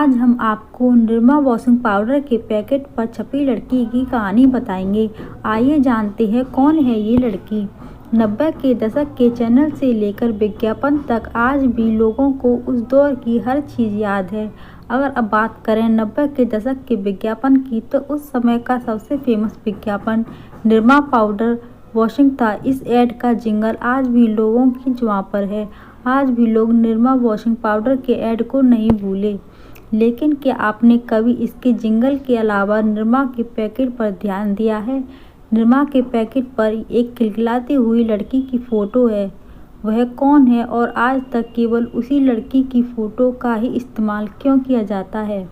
आज हम आपको निरमा वॉशिंग पाउडर के पैकेट पर छपी लड़की की कहानी बताएंगे। आइए जानते हैं कौन है ये लड़की। 90 के दशक के चैनल से लेकर विज्ञापन तक आज भी लोगों को उस दौर की हर चीज़ याद है। अगर अब बात करें 90 के दशक के विज्ञापन की, तो उस समय का सबसे फेमस विज्ञापन निरमा पाउडर वॉशिंग था। इस ऐड का जिंगल आज भी लोगों की जुबां पर है। आज भी लोग निरमा वॉशिंग पाउडर के ऐड को नहीं भूले। लेकिन क्या आपने कभी इसके जिंगल के अलावा निरमा के पैकेट पर ध्यान दिया है? निरमा के पैकेट पर एक खिलखिलाती हुई लड़की की फ़ोटो है। वह कौन है और आज तक केवल उसी लड़की की फ़ोटो का ही इस्तेमाल क्यों किया जाता है?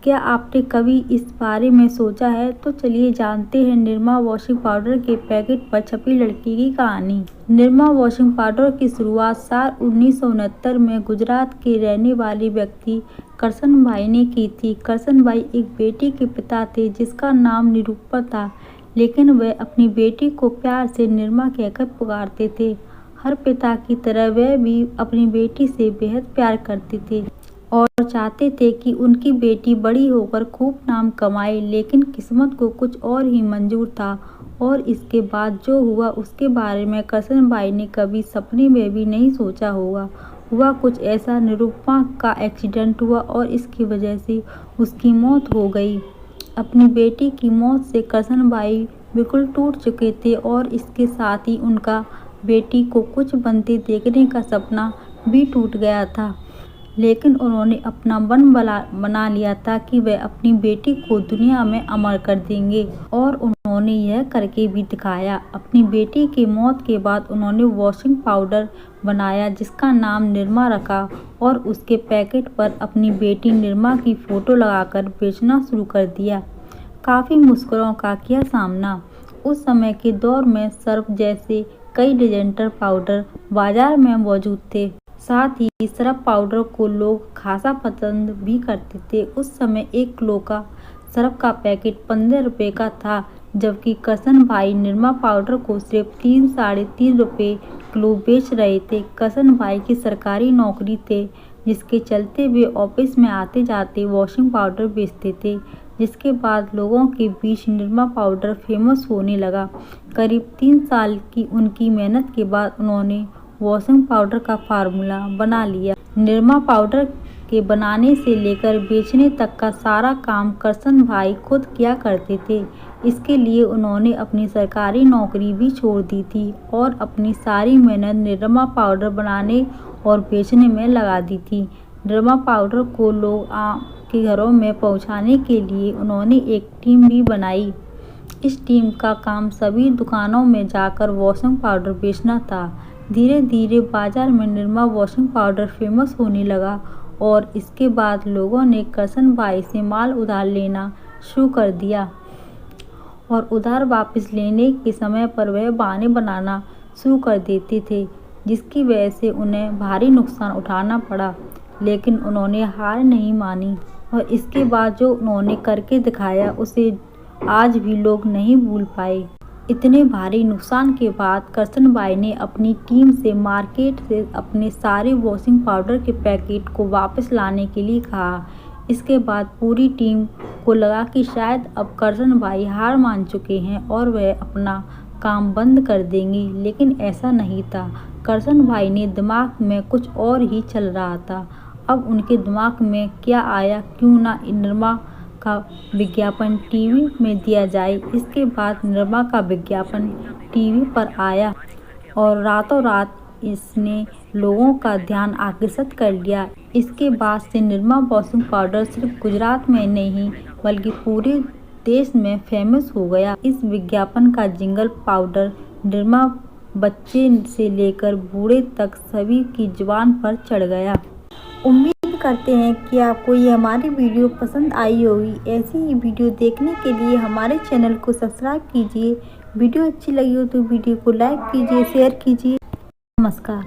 क्या आपने कभी इस बारे में सोचा है? तो चलिए जानते हैं निरमा वॉशिंग पाउडर के पैकेट पर छपी लड़की की कहानी। निरमा वॉशिंग पाउडर की शुरुआत साल 1969 में गुजरात के रहने वाले व्यक्ति करसन भाई ने की थी। करसन भाई एक बेटी के पिता थे जिसका नाम निरूपा था, लेकिन वह अपनी बेटी को प्यार से निरमा कहकर पुकारते थे। हर पिता की तरह वह भी अपनी बेटी से बेहद प्यार करते थे और चाहते थे कि उनकी बेटी बड़ी होकर खूब नाम कमाए, लेकिन किस्मत को कुछ और ही मंजूर था। और इसके बाद जो हुआ उसके बारे में करसन भाई ने कभी सपने में भी नहीं सोचा होगा। हुआ कुछ ऐसा, निरूपा का एक्सीडेंट हुआ और इसकी वजह से उसकी मौत हो गई। अपनी बेटी की मौत से करसन भाई बिल्कुल टूट चुके थे और इसके साथ ही उनका बेटी को कुछ बनते देखने का सपना भी टूट गया था। लेकिन उन्होंने अपना मन बना लिया था कि वह अपनी बेटी को दुनिया में अमर कर देंगे, और उन्होंने यह करके भी दिखाया। अपनी बेटी की मौत के बाद उन्होंने वॉशिंग पाउडर बनाया जिसका नाम निरमा रखा और उसके पैकेट पर अपनी बेटी निरमा की फ़ोटो लगाकर बेचना शुरू कर दिया। काफ़ी मुश्किलों का किया सामना। उस समय के दौर में सर्फ जैसे कई डिटर्जेंट पाउडर बाजार में मौजूद थे। साथ ही सर्फ पाउडर को लोग खासा पसंद भी करते थे। उस समय 1 किलो का सर्फ का पैकेट 15 रुपये का था, जबकि करसन भाई निरमा पाउडर को सिर्फ 3-3.5 रुपये किलो बेच रहे थे। करसन भाई की सरकारी नौकरी थे, जिसके चलते वे ऑफिस में आते जाते वॉशिंग पाउडर बेचते थे, जिसके बाद लोगों के बीच निरमा पाउडर फेमस होने लगा। करीब 3 साल की उनकी मेहनत के बाद उन्होंने वॉशिंग पाउडर का फार्मूला बना लिया। निरमा पाउडर के बनाने से लेकर बेचने तक का सारा काम करसन भाई खुद किया करते थे। इसके लिए उन्होंने अपनी सरकारी नौकरी भी छोड़ दी थी और अपनी सारी मेहनत निरमा पाउडर बनाने और बेचने में लगा दी थी। निरमा पाउडर को लोग के घरों में पहुंचाने के लिए उन्होंने एक टीम भी बनाई। इस टीम का काम सभी दुकानों में जाकर वॉशिंग पाउडर बेचना था। धीरे धीरे बाजार में निरमा वॉशिंग पाउडर फेमस होने लगा और इसके बाद लोगों ने करसन भाई से माल उधार लेना शुरू कर दिया और उधार वापस लेने के समय पर वह बहाने बनाना शुरू कर देते थे, जिसकी वजह से उन्हें भारी नुकसान उठाना पड़ा। लेकिन उन्होंने हार नहीं मानी और इसके बाद जो उन्होंने करके दिखाया उसे आज भी लोग नहीं भूल पाए। इतने भारी नुकसान के बाद करसन भाई ने अपनी टीम से मार्केट से अपने सारे वॉशिंग पाउडर के पैकेट को वापस लाने के लिए कहा। इसके बाद पूरी टीम को लगा कि शायद अब करसन भाई हार मान चुके हैं और वह अपना काम बंद कर देंगे, लेकिन ऐसा नहीं था। करसन भाई ने दिमाग में कुछ और ही चल रहा था। अब उनके दिमाग में क्या आया, क्यों ना निरमा का विज्ञापन टीवी में दिया जाए। इसके बाद निरमा का विज्ञापन टीवी पर आया और रातों रात इसने लोगों का ध्यान आकर्षित कर लिया। इसके बाद से निरमा वॉशिंग पाउडर सिर्फ गुजरात में नहीं बल्कि पूरे देश में फेमस हो गया। इस विज्ञापन का जिंगल पाउडर निरमा बच्चे से लेकर बूढ़े तक सभी की जुबान पर चढ़ गया। उम्मीद करते हैं कि आपको ये हमारी वीडियो पसंद आई होगी। ऐसी ही वीडियो देखने के लिए हमारे चैनल को सब्सक्राइब कीजिए। वीडियो अच्छी लगी हो तो वीडियो को लाइक कीजिए, शेयर कीजिए। नमस्कार।